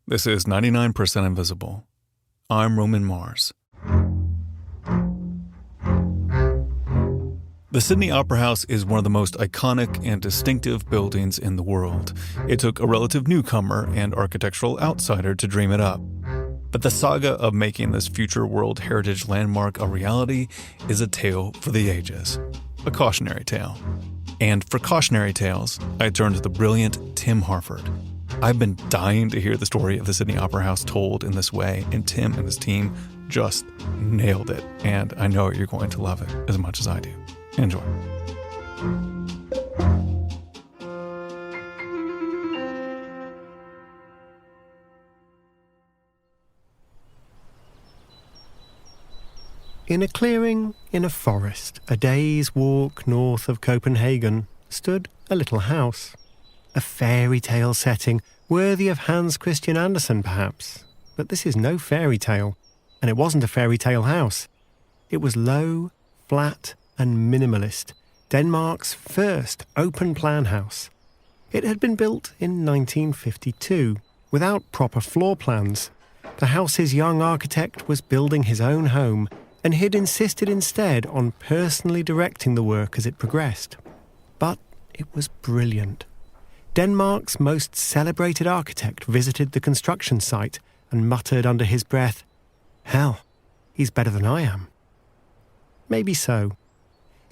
This is 99% Invisible. I'm Roman Mars. The Sydney Opera House is one of the most iconic and distinctive buildings in the world. It took a relative newcomer and architectural outsider to dream it up. But the saga of making this future World Heritage landmark a reality is a tale for the ages. A cautionary tale. And for cautionary tales, I turn to the brilliant Tim Harford. I've been dying to hear the story of the Sydney Opera House told in this way, and Tim and his team just nailed it. And I know you're going to love it as much as I do. Enjoy. In a clearing in a forest, a day's walk north of Copenhagen, stood a little house. A fairy tale setting, worthy of Hans Christian Andersen perhaps. But this is no fairy tale, and it wasn't a fairy tale house. It was low, flat and minimalist, Denmark's first open-plan house. It had been built in 1952, without proper floor plans. The house's young architect was building his own home, and he'd insisted instead on personally directing the work as it progressed. But it was brilliant. Denmark's most celebrated architect visited the construction site and muttered under his breath, "Hell, he's better than I am." Maybe so.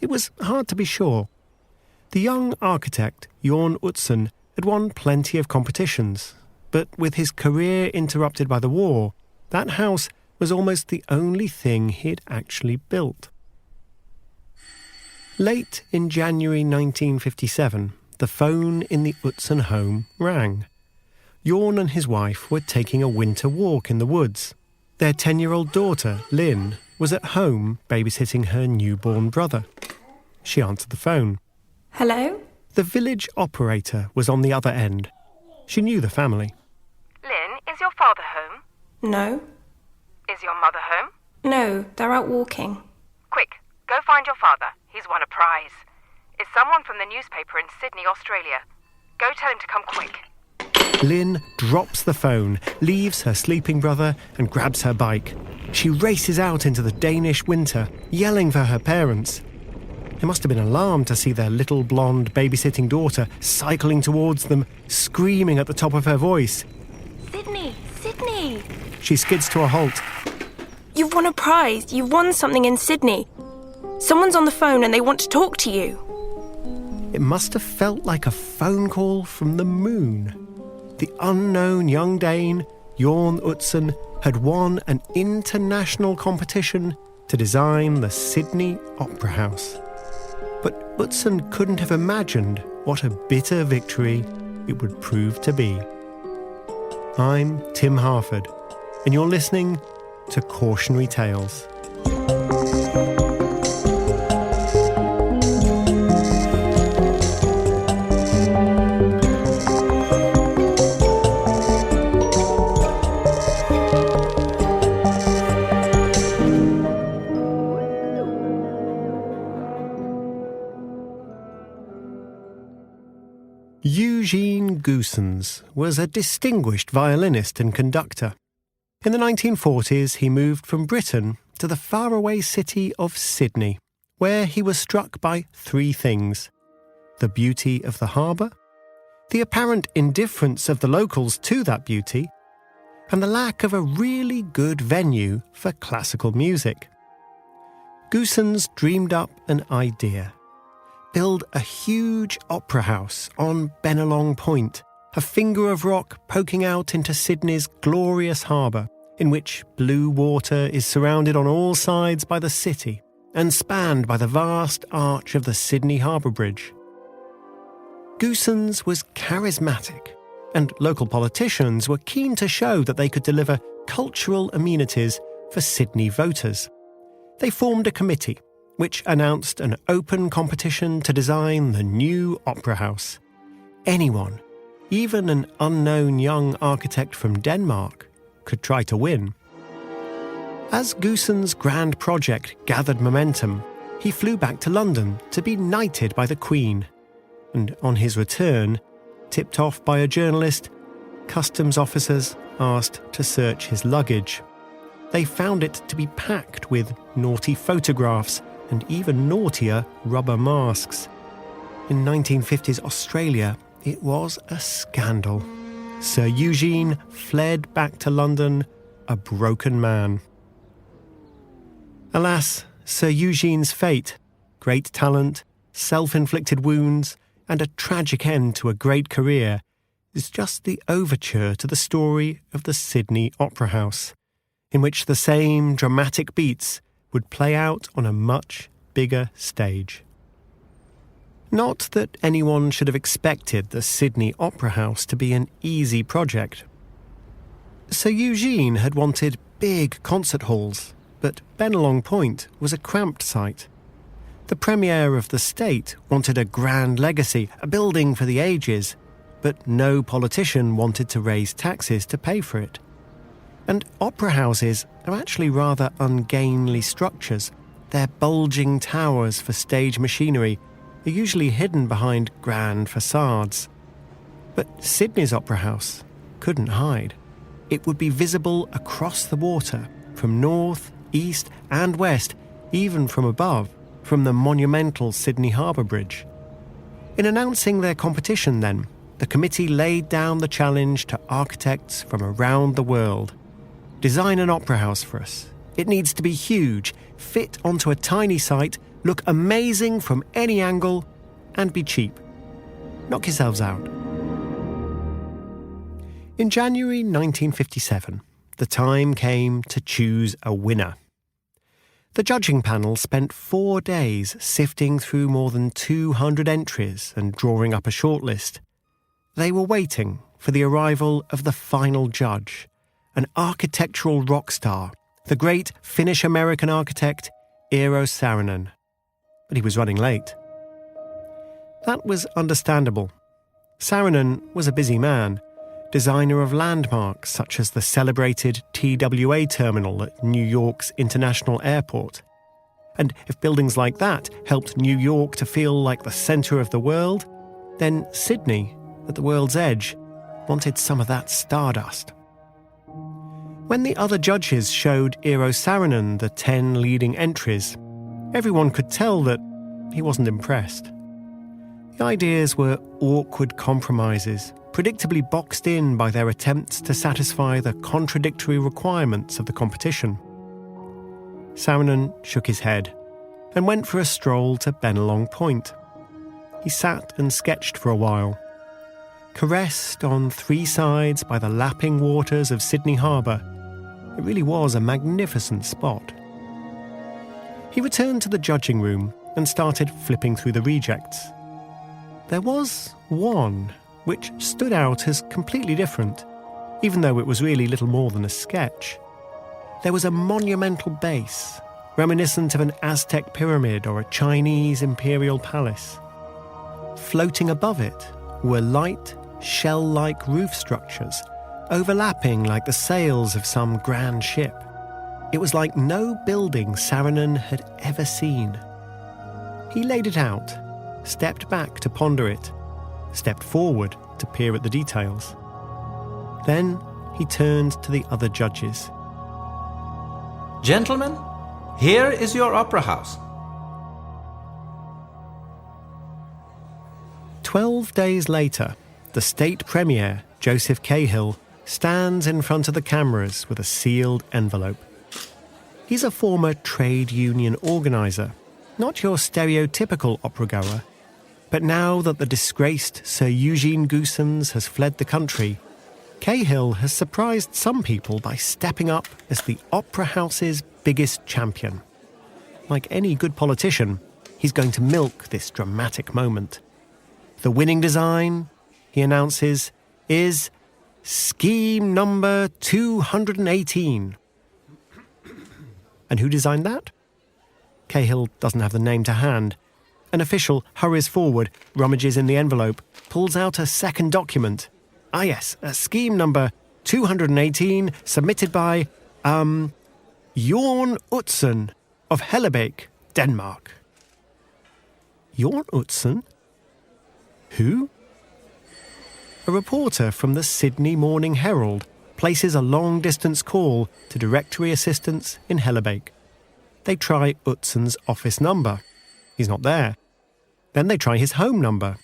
It was hard to be sure. The young architect, Utzon, had won plenty of competitions, but with his career interrupted by the war, that house was almost the only thing he'd actually built. Late in January 1957, the phone in the Utzon home rang. Jorn and his wife were taking a winter walk in the woods. Their 10-year-old daughter, Lynn, was at home babysitting her newborn brother. She answered the phone. Hello? The village operator was on the other end. She knew the family. Lynn, is your father home? No. Is your mother home? No, they're out walking. Quick, go find your father. He's won a prize. It's someone from the newspaper in Sydney, Australia. Go tell him to come quick. Lynn drops the phone, leaves her sleeping brother and grabs her bike. She races out into the Danish winter, yelling for her parents. They must have been alarmed to see their little blonde babysitting daughter cycling towards them, screaming at the top of her voice. Sydney! Sydney! She skids to a halt. You've won a prize. You've won something in Sydney. Someone's on the phone and they want to talk to you. It must have felt like a phone call from the moon. The unknown young Dane, Jorn Utzon, had won an international competition to design the Sydney Opera House. But Utzon couldn't have imagined what a bitter victory it would prove to be. I'm Tim Harford, and you're listening to Cautionary Tales. Eugene Goossens was a distinguished violinist and conductor. In the 1940s, he moved from Britain to the faraway city of Sydney, where he was struck by three things: the beauty of the harbour, the apparent indifference of the locals to that beauty, and the lack of a really good venue for classical music. Goossens dreamed up an idea. Build a huge opera house on Bennelong Point, a finger of rock poking out into Sydney's glorious harbour, in which blue water is surrounded on all sides by the city and spanned by the vast arch of the Sydney Harbour Bridge. Goossens was charismatic, and local politicians were keen to show that they could deliver cultural amenities for Sydney voters. They formed a committee which announced an open competition to design the new opera house. Anyone, even an unknown young architect from Denmark, could try to win. As Goossens' grand project gathered momentum, he flew back to London to be knighted by the Queen, and on his return, tipped off by a journalist, customs officers asked to search his luggage. They found it to be packed with naughty photographs and even naughtier rubber masks. In 1950s Australia, it was a scandal. Sir Eugene fled back to London, a broken man. Alas, Sir Eugene's fate, great talent, self-inflicted wounds, and a tragic end to a great career, is just the overture to the story of the Sydney Opera House, in which the same dramatic beats would play out on a much bigger stage. Not that anyone should have expected the Sydney Opera House to be an easy project. Sir Eugene had wanted big concert halls, but Bennelong Point was a cramped site. The Premier of the state wanted a grand legacy, a building for the ages, but no politician wanted to raise taxes to pay for it. And opera houses are actually rather ungainly structures. Their bulging towers for stage machinery are usually hidden behind grand facades. But Sydney's Opera House couldn't hide. It would be visible across the water, from north, east and west, even from above, from the monumental Sydney Harbour Bridge. In announcing their competition then, the committee laid down the challenge to architects from around the world. Design an opera house for us. It needs to be huge, fit onto a tiny site, look amazing from any angle, and be cheap. Knock yourselves out. In January 1957, the time came to choose a winner. The judging panel spent 4 days sifting through more than 200 entries and drawing up a shortlist. They were waiting for the arrival of the final judge, an architectural rock star, the great Finnish-American architect Eero Saarinen. But he was running late. That was understandable. Saarinen was a busy man, designer of landmarks such as the celebrated TWA terminal at New York's International Airport. And if buildings like that helped New York to feel like the centre of the world, then Sydney, at the world's edge, wanted some of that stardust. When the other judges showed Eero Saarinen the 10 leading entries, everyone could tell that he wasn't impressed. The ideas were awkward compromises, predictably boxed in by their attempts to satisfy the contradictory requirements of the competition. Saarinen shook his head and went for a stroll to Bennelong Point. He sat and sketched for a while. Caressed on 3 sides by the lapping waters of Sydney Harbour, it really was a magnificent spot. He returned to the judging room and started flipping through the rejects. There was one which stood out as completely different, even though it was really little more than a sketch. There was a monumental base, reminiscent of an Aztec pyramid or a Chinese imperial palace. Floating above it were light, shell-like roof structures, overlapping like the sails of some grand ship. It was like no building Saarinen had ever seen. He laid it out, stepped back to ponder it, stepped forward to peer at the details. Then he turned to the other judges. Gentlemen, here is your opera house. 12 days later, the state premier, Joseph Cahill, stands in front of the cameras with a sealed envelope. He's a former trade union organiser, not your stereotypical opera-goer. But now that the disgraced Sir Eugene Goossens has fled the country, Cahill has surprised some people by stepping up as the opera house's biggest champion. Like any good politician, he's going to milk this dramatic moment. The winning design, he announces, is scheme number 218. And who designed that? Cahill doesn't have the name to hand. An official hurries forward, rummages in the envelope, pulls out a second document. Ah yes, a scheme number 218 submitted by, Jorn Utzon of Hellebeek, Denmark. Jorn Utzon? Who? A reporter from the Sydney Morning Herald places a long-distance call to directory assistants in Hellebeek. They try Utzon's office number. He's not there. Then they try his home number.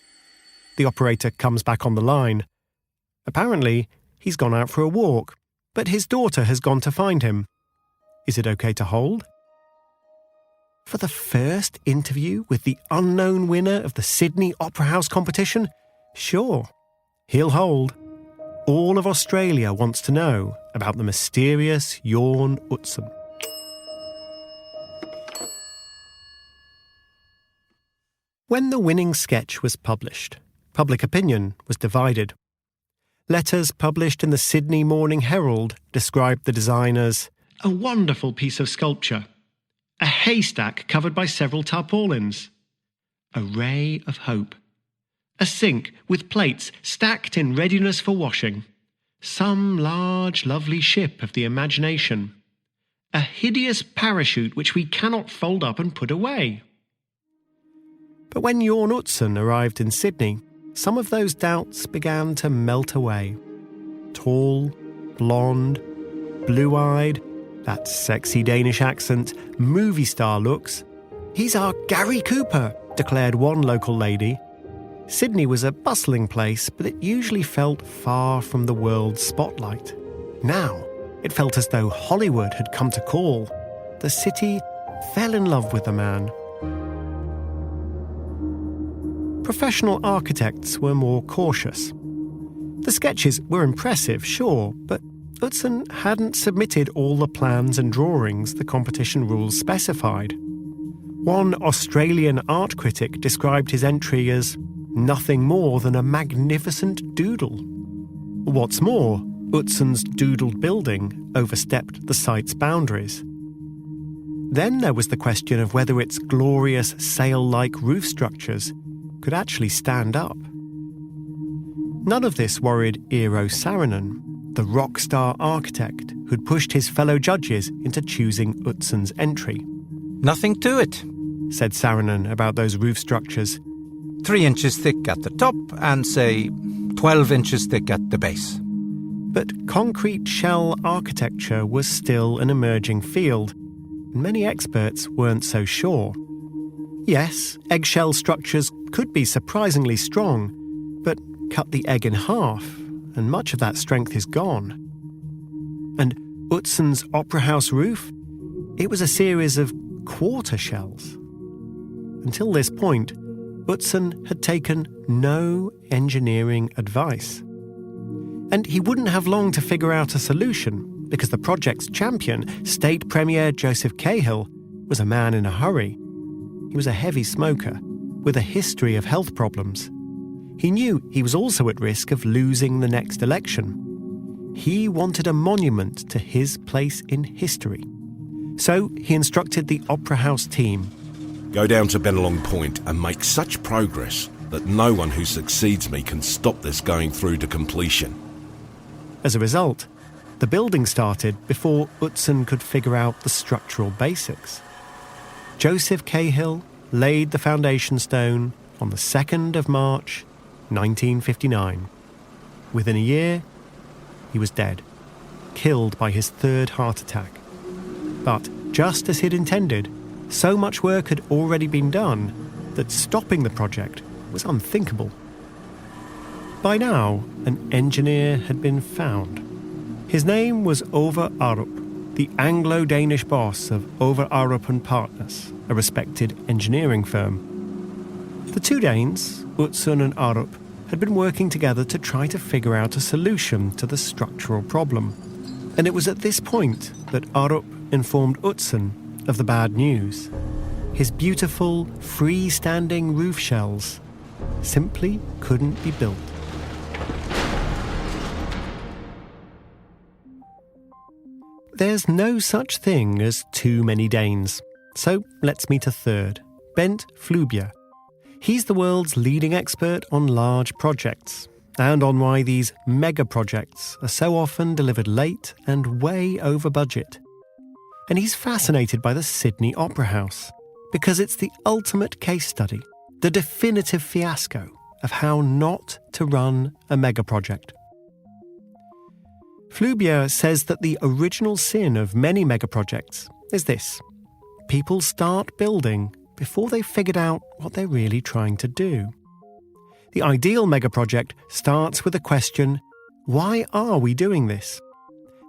The operator comes back on the line. Apparently, he's gone out for a walk, but his daughter has gone to find him. Is it okay to hold? For the first interview with the unknown winner of the Sydney Opera House competition? Sure, he'll hold. All of Australia wants to know about the mysterious Jorn Utzon. When the winning sketch was published, public opinion was divided. Letters published in the Sydney Morning Herald described the design as a wonderful piece of sculpture, a haystack covered by several tarpaulins, a ray of hope, a sink with plates stacked in readiness for washing, some large, lovely ship of the imagination, a hideous parachute which we cannot fold up and put away. But when Jorn Utzon arrived in Sydney, some of those doubts began to melt away. Tall, blonde, blue-eyed, that sexy Danish accent, movie star looks. He's our Gary Cooper, declared one local lady. Sydney was a bustling place, but it usually felt far from the world's spotlight. Now, it felt as though Hollywood had come to call. The city fell in love with the man. Professional architects were more cautious. The sketches were impressive, sure, but Utzon hadn't submitted all the plans and drawings the competition rules specified. One Australian art critic described his entry as nothing more than a magnificent doodle. What's more, Utzon's doodled building overstepped the site's boundaries. Then there was the question of whether its glorious sail-like roof structures could actually stand up. None of this worried Eero Saarinen, the rock star architect who'd pushed his fellow judges into choosing Utzon's entry. Nothing to it, said Saarinen about those roof structures. 3 inches thick at the top and, say, 12 inches thick at the base. But concrete shell architecture was still an emerging field, and many experts weren't so sure. Yes, eggshell structures could be surprisingly strong, but cut the egg in half, and much of that strength is gone. And Utzon's Opera House roof? It was a series of quarter shells. Until this point, Utzon had taken no engineering advice. And he wouldn't have long to figure out a solution, because the project's champion, State Premier Joseph Cahill, was a man in a hurry. He was a heavy smoker, with a history of health problems. He knew he was also at risk of losing the next election. He wanted a monument to his place in history. So he instructed the Opera House team. Go down to Bennelong Point and make such progress that no one who succeeds me can stop this going through to completion. As a result, the building started before Utzon could figure out the structural basics. Joseph Cahill laid the foundation stone on the 2nd of March, 1959. Within a year, he was dead, killed by his third heart attack. But just as he'd intended, so much work had already been done that stopping the project was unthinkable. By now, an engineer had been found. His name was Ove Arup, the Anglo-Danish boss of Ove Arup & Partners, a respected engineering firm. The two Danes, Utzon and Arup, had been working together to try to figure out a solution to the structural problem. And it was at this point that Arup informed Utzon of the bad news. His beautiful, freestanding roof shells simply couldn't be built. There's no such thing as too many Danes, so let's meet a third, Bent Fluebjerg. He's the world's leading expert on large projects, and on why these mega projects are so often delivered late and way over budget. And he's fascinated by the Sydney Opera House, because it's the ultimate case study, the definitive fiasco of how not to run a mega project. Flubier says that the original sin of many megaprojects is this: people start building before they've figured out what they're really trying to do. The ideal megaproject starts with the question, why are we doing this?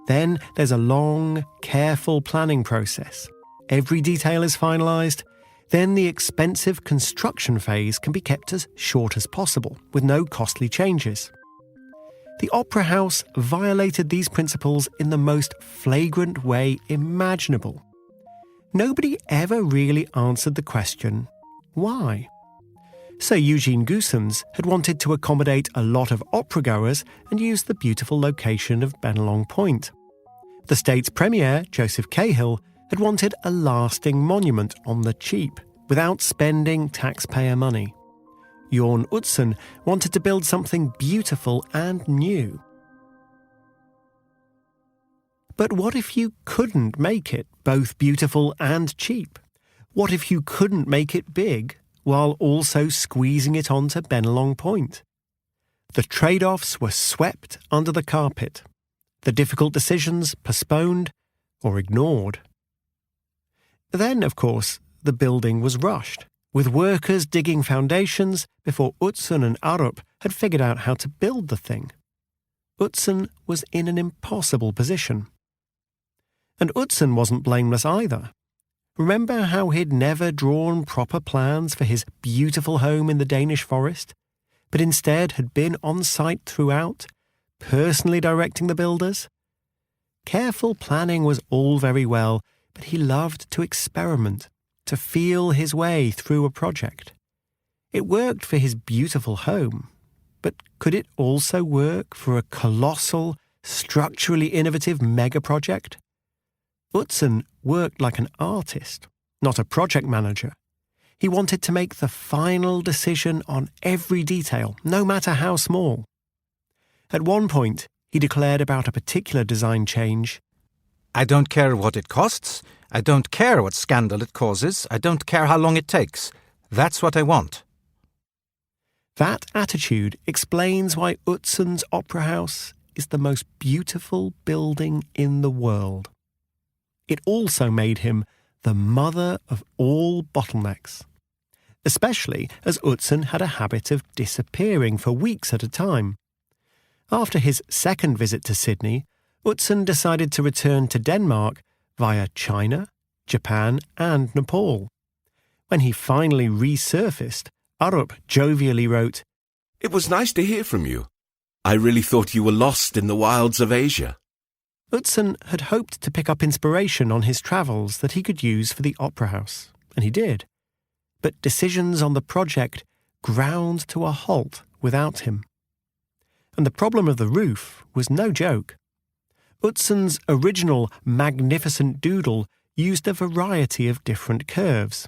Then there's a long, careful planning process. Every detail is finalised. Then the expensive construction phase can be kept as short as possible, with no costly changes. The Opera House violated these principles in the most flagrant way imaginable. Nobody ever really answered the question, why? Sir Eugene Goossens had wanted to accommodate a lot of opera-goers and use the beautiful location of Bennelong Point. The state's premier, Joseph Cahill, had wanted a lasting monument on the cheap, without spending taxpayer money. Jorn Utzon wanted to build something beautiful and new. But what if you couldn't make it both beautiful and cheap? What if you couldn't make it big while also squeezing it onto Bennelong Point? The trade-offs were swept under the carpet, the difficult decisions postponed or ignored. Then, of course, the building was rushed, with workers digging foundations before Utzon and Arup had figured out how to build the thing. Utzon was in an impossible position. And Utzon wasn't blameless either. Remember how he'd never drawn proper plans for his beautiful home in the Danish forest, but instead had been on site throughout, personally directing the builders? Careful planning was all very well, but he loved to experiment, to feel his way through a project. It worked for his beautiful home, but could it also work for a colossal, structurally innovative mega-project? Utzon worked like an artist, not a project manager. He wanted to make the final decision on every detail, no matter how small. At one point, he declared about a particular design change, I don't care what it costs. I don't care what scandal it causes. I don't care how long it takes. That's what I want. That attitude explains why Utzon's Opera House is the most beautiful building in the world. It also made him the mother of all bottlenecks, especially as Utzon had a habit of disappearing for weeks at a time. After his second visit to Sydney, Utzon decided to return to Denmark via China, Japan and Nepal. When he finally resurfaced, Arup jovially wrote, It was nice to hear from you. I really thought you were lost in the wilds of Asia. Utzon had hoped to pick up inspiration on his travels that he could use for the Opera House, and he did. But decisions on the project ground to a halt without him. And the problem of the roof was no joke. Utzon's original magnificent doodle used a variety of different curves.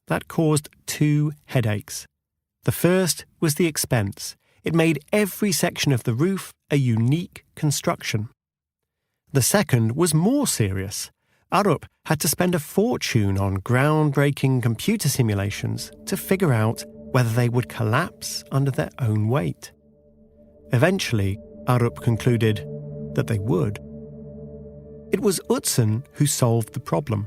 That caused 2 headaches. The first was the expense. It made every section of the roof a unique construction. The second was more serious. Arup had to spend a fortune on groundbreaking computer simulations to figure out whether they would collapse under their own weight. Eventually, Arup concluded that they would. It was Utzon who solved the problem.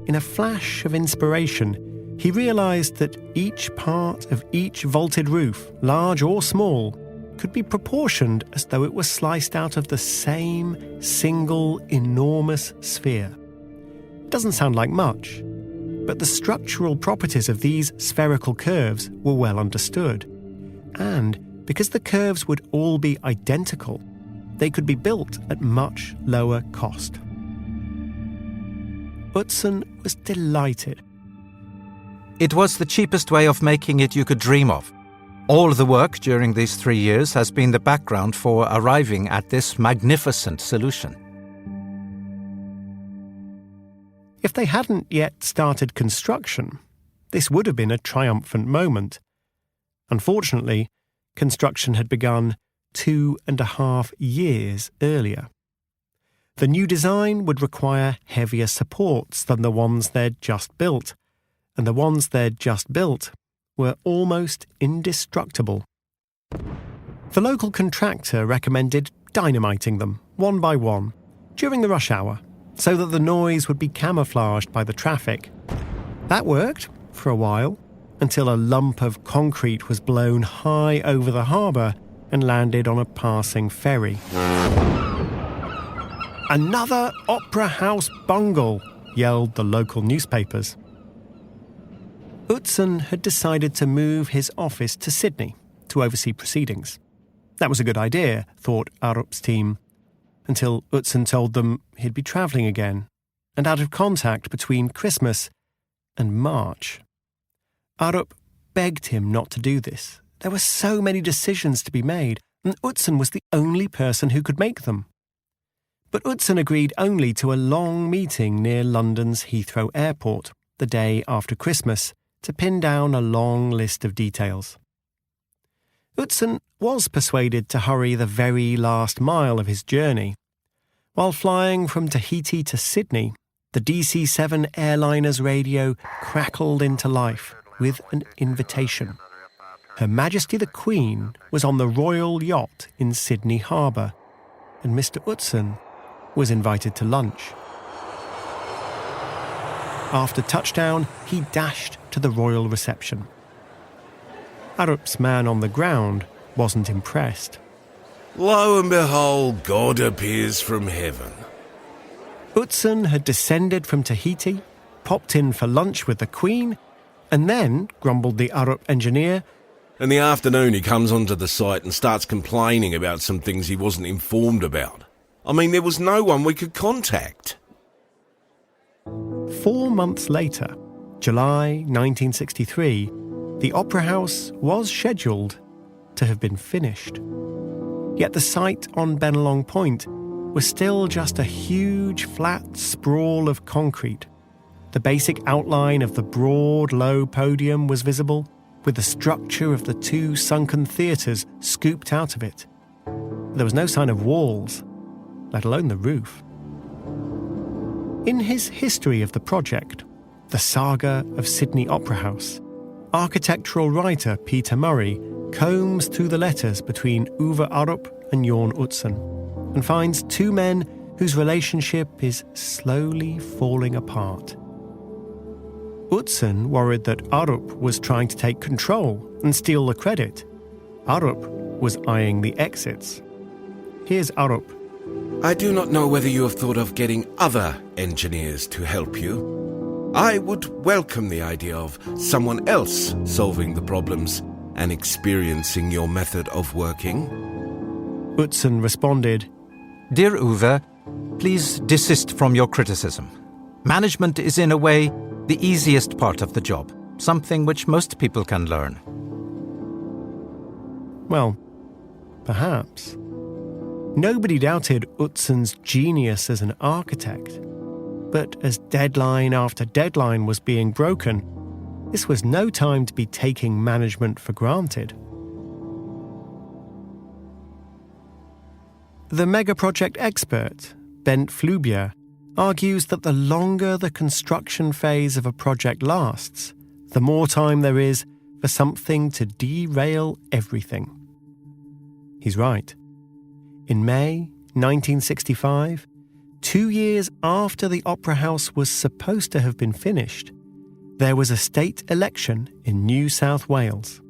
In a flash of inspiration, he realised that each part of each vaulted roof, large or small, could be proportioned as though it were sliced out of the same single enormous sphere. It doesn't sound like much, but the structural properties of these spherical curves were well understood. And because the curves would all be identical, they could be built at much lower cost. Utzon was delighted. It was the cheapest way of making it you could dream of. All the work during these 3 years has been the background for arriving at this magnificent solution. If they hadn't yet started construction, this would have been a triumphant moment. Unfortunately, construction had begun 2.5 years earlier. The new design would require heavier supports than the ones they'd just built, and the ones they'd just built were almost indestructible. The local contractor recommended dynamiting them, one by one, during the rush hour, so that the noise would be camouflaged by the traffic. That worked for a while, until a lump of concrete was blown high over the harbour and landed on a passing ferry. "Another Opera House bungle!" yelled the local newspapers. Utzon had decided to move his office to Sydney to oversee proceedings. That was a good idea, thought Arup's team, until Utzon told them he'd be travelling again and out of contact between Christmas and March. Arup begged him not to do this. There were so many decisions to be made, and Utzon was the only person who could make them. But Utzon agreed only to a long meeting near London's Heathrow Airport the day after Christmas to pin down a long list of details. Utzon was persuaded to hurry the very last mile of his journey. While flying from Tahiti to Sydney, the DC-7 airliner's radio crackled into life with an invitation. Her Majesty the Queen was on the royal yacht in Sydney Harbour, and Mr. Utzon was invited to lunch. After touchdown, he dashed to the royal reception. Arup's man on the ground wasn't impressed. Lo and behold, God appears from heaven. Utzon had descended from Tahiti, popped in for lunch with the Queen, and then, grumbled the Arup engineer, In the afternoon he comes onto the site and starts complaining about some things he wasn't informed about. I mean, there was no one we could contact. 4 months later, July 1963, the Opera House was scheduled to have been finished. Yet the site on Bennelong Point was still just a huge, flat sprawl of concrete. The basic outline of the broad, low podium was visible, with the structure of the 2 sunken theatres scooped out of it. There was no sign of walls, let alone the roof. In his history of the project, The Saga of Sydney Opera House, architectural writer Peter Murray combs through the letters between Uwe Arup and Jorn Utzon and finds 2 men whose relationship is slowly falling apart. Utzon worried that Arup was trying to take control and steal the credit. Arup was eyeing the exits. Here's Arup. I do not know whether you have thought of getting other engineers to help you. I would welcome the idea of someone else solving the problems and experiencing your method of working. Utzon responded, Dear Uwe, please desist from your criticism. Management is in a way the easiest part of the job, something which most people can learn. Well, perhaps. Nobody doubted Utzon's genius as an architect. But as deadline after deadline was being broken, this was no time to be taking management for granted. The megaproject expert, Bent Flubier, argues that the longer the construction phase of a project lasts, the more time there is for something to derail everything. He's right. In May 1965, 2 years after the Opera House was supposed to have been finished, there was a state election in New South Wales.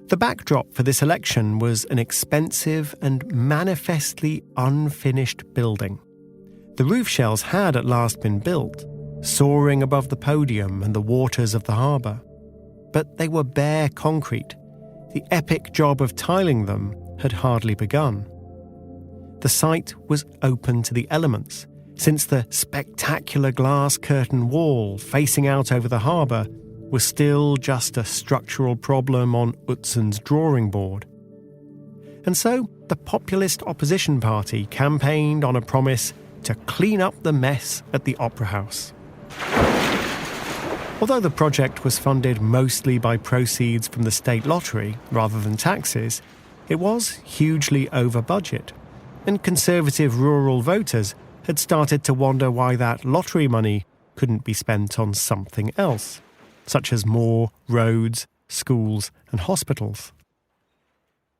The backdrop for this election was an expensive and manifestly unfinished building. The roof shells had at last been built, soaring above the podium and the waters of the harbour. But they were bare concrete. The epic job of tiling them had hardly begun. The site was open to the elements, since the spectacular glass curtain wall facing out over the harbour was still just a structural problem on Utzon's drawing board. And so the populist opposition party campaigned on a promise to clean up the mess at the Opera House. Although the project was funded mostly by proceeds from the state lottery rather than taxes, it was hugely over budget, and conservative rural voters had started to wonder why that lottery money couldn't be spent on something else, such as more roads, schools and hospitals.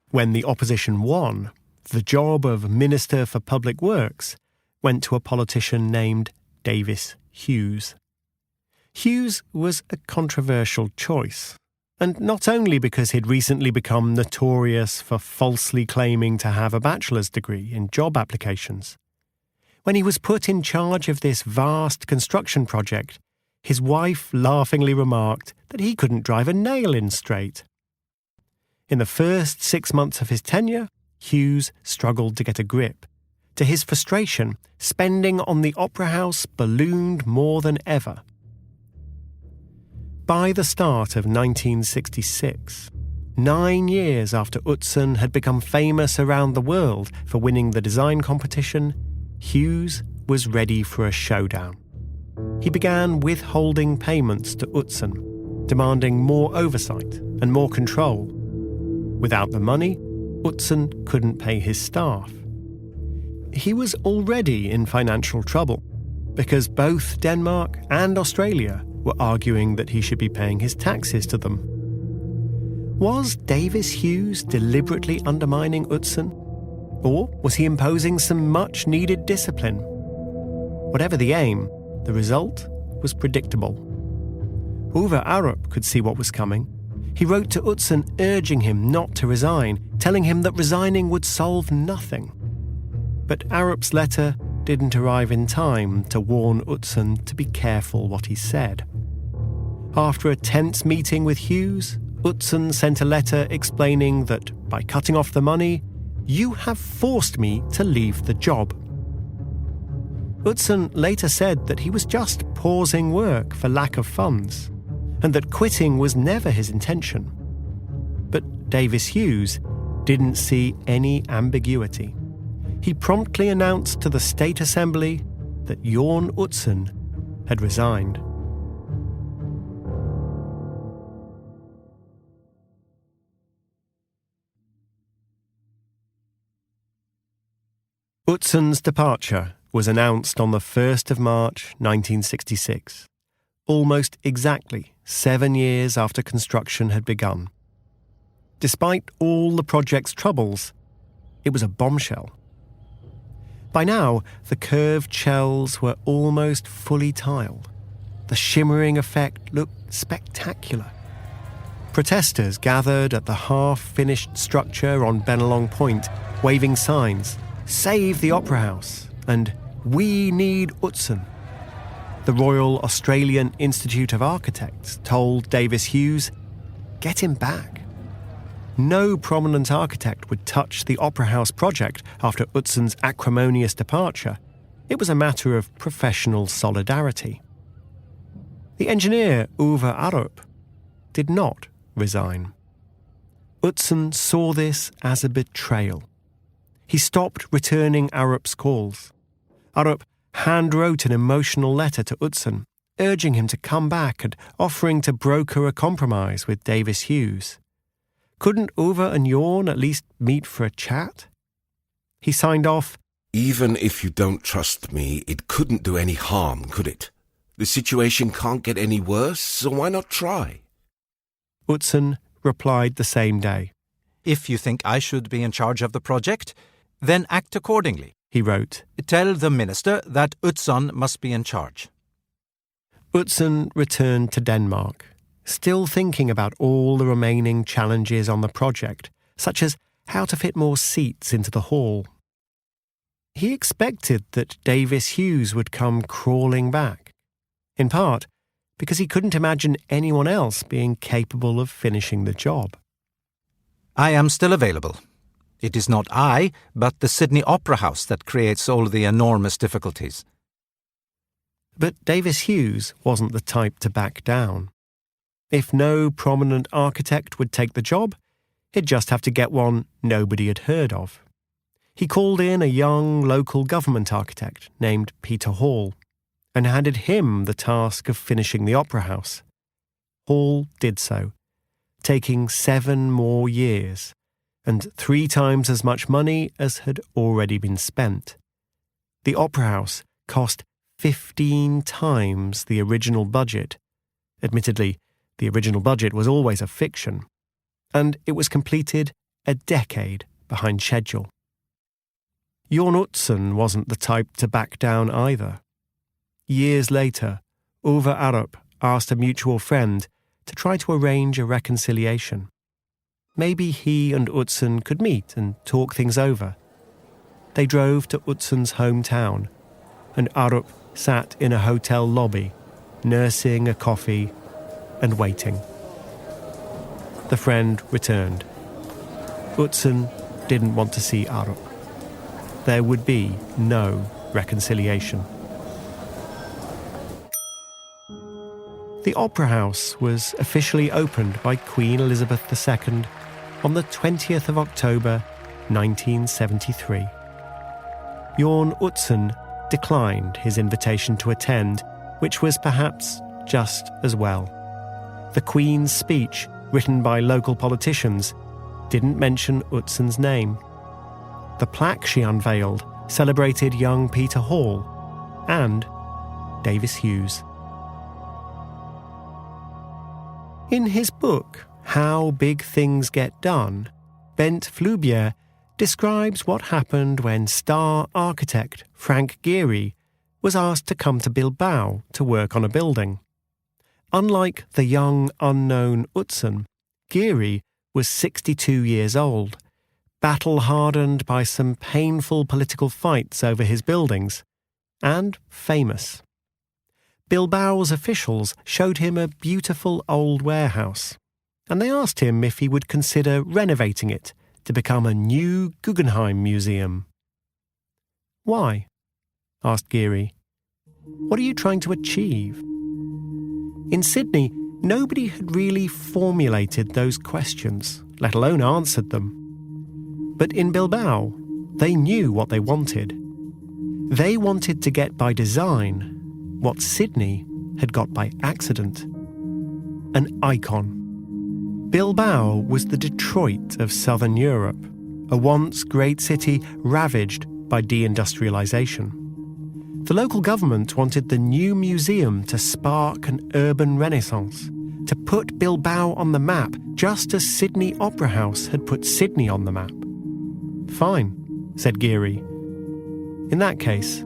When the opposition won, The job of Minister for Public Works went to a politician named Davis Hughes. Hughes was a controversial choice, and not only because he'd recently become notorious for falsely claiming to have a bachelor's degree in job applications. When he was put in charge of this vast construction project, his wife laughingly remarked that he couldn't drive a nail in straight. In the first 6 months of his tenure, Hughes struggled to get a grip. To his frustration, spending on the Opera House ballooned more than ever. By the start of 1966, 9 years after Utzon had become famous around the world for winning the design competition, Hughes was ready for a showdown. He began withholding payments to Utzon, demanding more oversight and more control. Without the money, Utzon couldn't pay his staff. He was already in financial trouble because both Denmark and Australia were arguing that he should be paying his taxes to them. Was Davis Hughes deliberately undermining Utzon? Or was he imposing some much-needed discipline? Whatever the aim, the result was predictable. Uwe Arup could see what was coming. He wrote to Utzon urging him not to resign, telling him that resigning would solve nothing. But Arup's letter didn't arrive in time to warn Utzon to be careful what he said. After a tense meeting with Hughes, Utzon sent a letter explaining that by cutting off the money, "You have forced me to leave the job." Utzon later said that he was just pausing work for lack of funds, and that quitting was never his intention. But Davis Hughes didn't see any ambiguity. He promptly announced to the State Assembly that Jorn Utzon had resigned. Utzon's departure was announced on the 1st of March 1966, almost exactly 7 years after construction had begun. Despite all the project's troubles, it was a bombshell. By now, the curved shells were almost fully tiled. The shimmering effect looked spectacular. Protesters gathered at the half-finished structure on Bennelong Point, waving signs, "Save the Opera House" and "We need Utzon." The Royal Australian Institute of Architects told Davis Hughes, "Get him back." No prominent architect would touch the Opera House project after Utzon's acrimonious departure. It was a matter of professional solidarity. The engineer, Uwe Arup, did not resign. Utzon saw this as a betrayal. He stopped returning Arup's calls. Arup hand-wrote an emotional letter to Utzon, urging him to come back and offering to broker a compromise with Davis Hughes. Couldn't Uwe and Jorn at least meet for a chat? He signed off, "Even if you don't trust me, it couldn't do any harm, could it? The situation can't get any worse, so why not try?" Utzon replied the same day. If you think I should be in charge of the project, then act accordingly. He wrote, Tell the minister that Utzon must be in charge. Utzon returned to Denmark, still thinking about all the remaining challenges on the project, such as how to fit more seats into the hall. He expected that Davis Hughes would come crawling back, in part because he couldn't imagine anyone else being capable of finishing the job. I am still available. It is not I, but the Sydney Opera House that creates all the enormous difficulties. But Davis Hughes wasn't the type to back down. If no prominent architect would take the job, he'd just have to get one nobody had heard of. He called in a young local government architect named Peter Hall and handed him the task of finishing the Opera House. Hall did so, taking 7 more years and 3 times as much money as had already been spent. The Opera House cost 15 times the original budget. Admittedly, the original budget was always a fiction, and it was completed a decade behind schedule. Jorn Utzon wasn't the type to back down either. Years later, Ove Arup asked a mutual friend to try to arrange a reconciliation. Maybe he and Utzon could meet and talk things over. They drove to Utzon's hometown, and Arup sat in a hotel lobby, nursing a coffee and waiting. The friend returned. Utzon didn't want to see Arup. There would be no reconciliation. The Opera House was officially opened by Queen Elizabeth II on the 20th of October, 1973. Jorn Utzon declined his invitation to attend, which was perhaps just as well. The Queen's speech, written by local politicians, didn't mention Utzon's name. The plaque she unveiled celebrated young Peter Hall and Davis Hughes. In his book, How Big Things Get Done, Bent Flubier describes what happened when star architect Frank Gehry was asked to come to Bilbao to work on a building. Unlike the young, unknown Utzon, Gehry was 62 years old, battle-hardened by some painful political fights over his buildings, and famous. Bilbao's officials showed him a beautiful old warehouse, and they asked him if he would consider renovating it to become a new Guggenheim Museum. "Why?" asked Gehry. "What are you trying to achieve?" In Sydney, nobody had really formulated those questions, let alone answered them. But in Bilbao, they knew what they wanted. They wanted to get by design what Sydney had got by accident. An icon. Bilbao was the Detroit of southern Europe, a once great city ravaged by deindustrialization. The local government wanted the new museum to spark an urban renaissance, to put Bilbao on the map, just as Sydney Opera House had put Sydney on the map. "Fine," said Gehry. "In that case,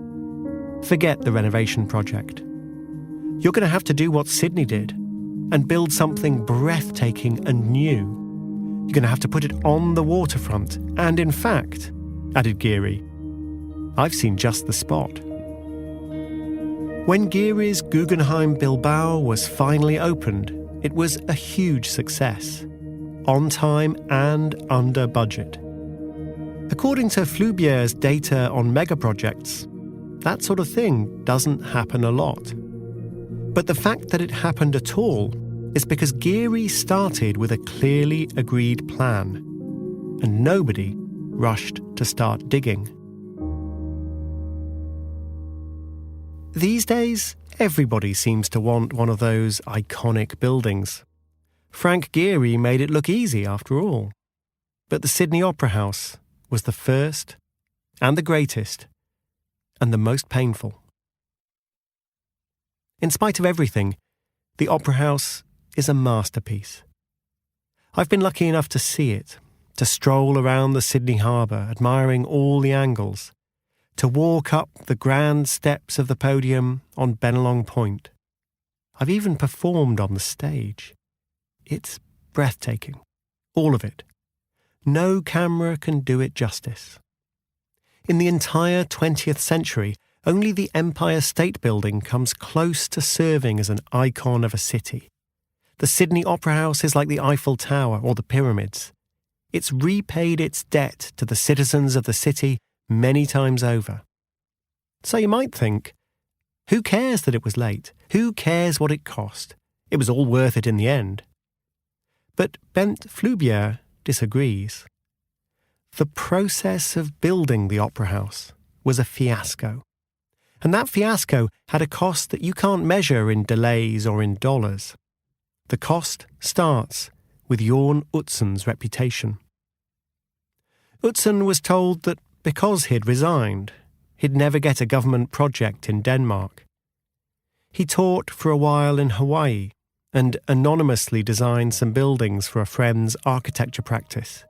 forget the renovation project. You're going to have to do what Sydney did and build something breathtaking and new. You're going to have to put it on the waterfront. And in fact," added Gehry, "I've seen just the spot." When Gehry's Guggenheim Bilbao was finally opened, it was a huge success, on time and under budget. According to Flubier's data on megaprojects, that sort of thing doesn't happen a lot. But the fact that it happened at all is because Gehry started with a clearly agreed plan, and nobody rushed to start digging. These days, everybody seems to want one of those iconic buildings. Frank Gehry made it look easy after all. But the Sydney Opera House was the first, and the greatest, and the most painful. In spite of everything, the Opera House is a masterpiece. I've been lucky enough to see it, to stroll around the Sydney harbour, admiring all the angles, to walk up the grand steps of the podium on Bennelong Point. I've even performed on the stage. It's breathtaking, all of it. No camera can do it justice. In the entire 20th century, only the Empire State Building comes close to serving as an icon of a city. The Sydney Opera House is like the Eiffel Tower or the pyramids. It's repaid its debt to the citizens of the city many times over. So you might think, who cares that it was late? Who cares what it cost? It was all worth it in the end. But Bent Flubier disagrees. The process of building the Opera House was a fiasco. And that fiasco had a cost that you can't measure in delays or in dollars. The cost starts with Jorn Utzon's reputation. Utzon was told that because he'd resigned, he'd never get a government project in Denmark. He taught for a while in Hawaii and anonymously designed some buildings for a friend's architecture practice.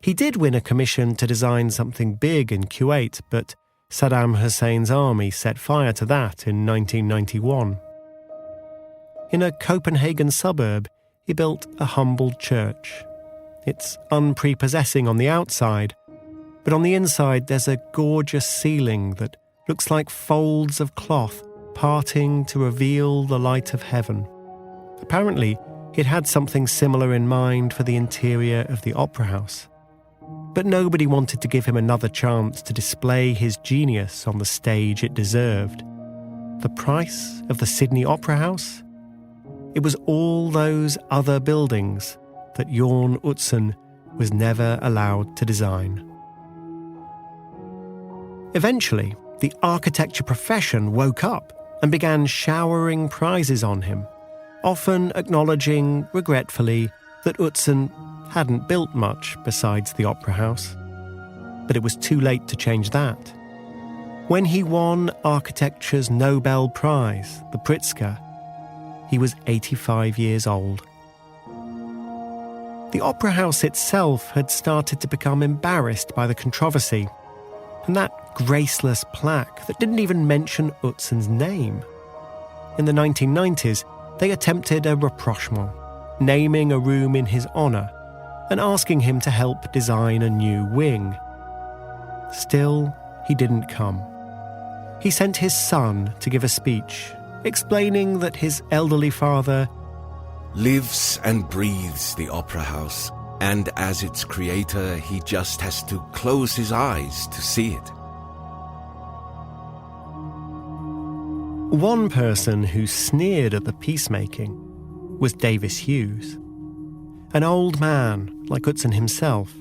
He did win a commission to design something big in Kuwait, but Saddam Hussein's army set fire to that in 1991. In a Copenhagen suburb, he built a humble church. It's unprepossessing on the outside, but on the inside there's a gorgeous ceiling that looks like folds of cloth parting to reveal the light of heaven. Apparently, he'd had something similar in mind for the interior of the opera house. But nobody wanted to give him another chance to display his genius on the stage it deserved. The price of the Sydney Opera House? It was all those other buildings that Jorn Utzon was never allowed to design. Eventually, the architecture profession woke up and began showering prizes on him, often acknowledging, regretfully, that Utzon hadn't built much besides the opera house. But it was too late to change that. When he won architecture's Nobel Prize, the Pritzker, he was 85 years old. The opera house itself had started to become embarrassed by the controversy, and that graceless plaque that didn't even mention Utzon's name. In the 1990s, they attempted a rapprochement, naming a room in his honour and asking him to help design a new wing. Still, he didn't come. He sent his son to give a speech, explaining that his elderly father lives and breathes the opera house, and as its creator, he just has to close his eyes to see it. One person who sneered at the peacemaking was Davis Hughes. An old man, like Utzon himself.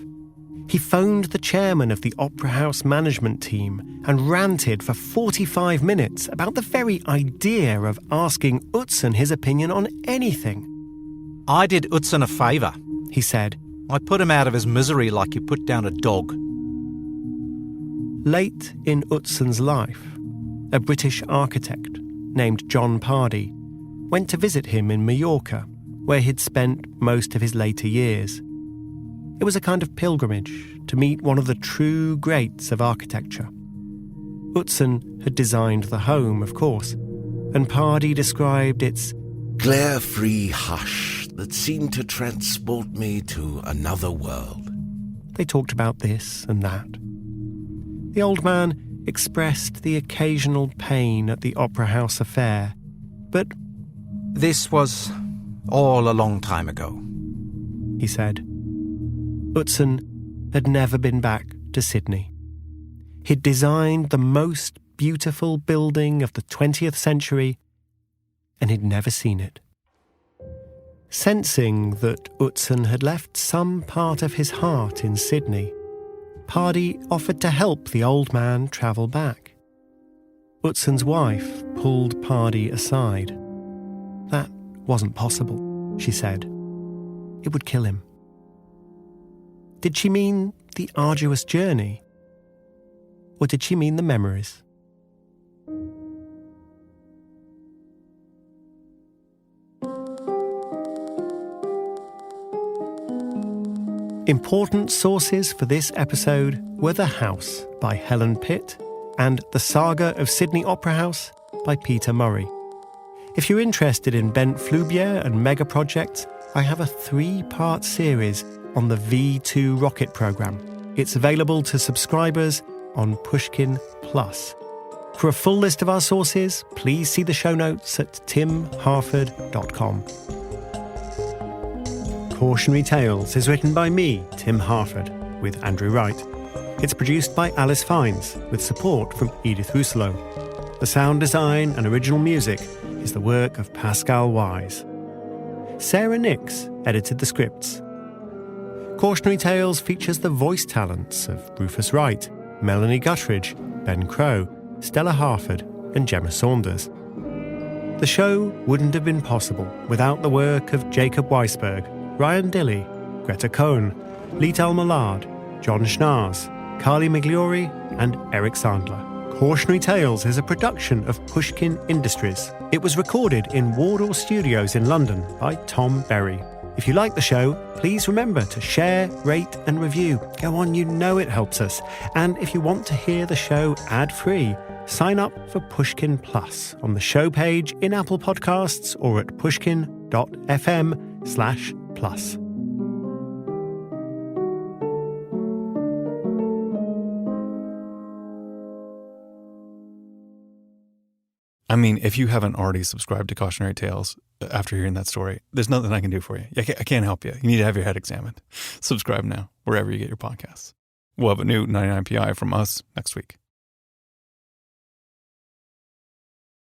He phoned the chairman of the Opera House management team and ranted for 45 minutes about the very idea of asking Utzon his opinion on anything. I did Utzon a favour, he said. I put him out of his misery like you put down a dog. Late in Utzon's life, a British architect named John Pardee went to visit him in Mallorca, where he'd spent most of his later years. It was a kind of pilgrimage to meet one of the true greats of architecture. Utzon had designed the home, of course, and Pardee described its glare-free hush that seemed to transport me to another world. They talked about this and that. The old man expressed the occasional pain at the Opera House affair, but this was all a long time ago, he said. Utzon had never been back to Sydney. He'd designed the most beautiful building of the 20th century, and he'd never seen it. Sensing that Utzon had left some part of his heart in Sydney, Pardee offered to help the old man travel back. Utzon's wife pulled Pardee aside. That wasn't possible, she said. It would kill him. Did she mean the arduous journey? Or did she mean the memories? Important sources for this episode were The House by Helen Pitt and The Saga of Sydney Opera House by Peter Murray. If you're interested in Bent Fluvier and mega projects, I have a 3-part series on the V2 rocket program. It's available to subscribers on Pushkin Plus. For a full list of our sources, please see the show notes at timharford.com. Cautionary Tales is written by me, Tim Harford, with Andrew Wright. It's produced by Alice Fiennes, with support from Edith Rousselot. The sound design and original music is the work of Pascal Wise. Sarah Nix edited the scripts. Cautionary Tales features the voice talents of Rufus Wright, Melanie Guttridge, Ben Crow, Stella Harford, and Gemma Saunders. The show wouldn't have been possible without the work of Jacob Weisberg, Ryan Dilley, Greta Cohn, Lital Millard, John Schnaars, Carly Migliori, and Eric Sandler. Cautionary Tales is a production of Pushkin Industries. It was recorded in Wardour Studios in London by Tom Berry. If you like the show, please remember to share, rate and review. Go on, you know it helps us. And if you want to hear the show ad-free, sign up for Pushkin Plus on the show page in Apple Podcasts or at pushkin.fm/plus. I mean, if you haven't already subscribed to Cautionary Tales after hearing that story, there's nothing I can do for you. I can't help you. You need to have your head examined. Subscribe now, wherever you get your podcasts. We'll have a new 99PI from us next week.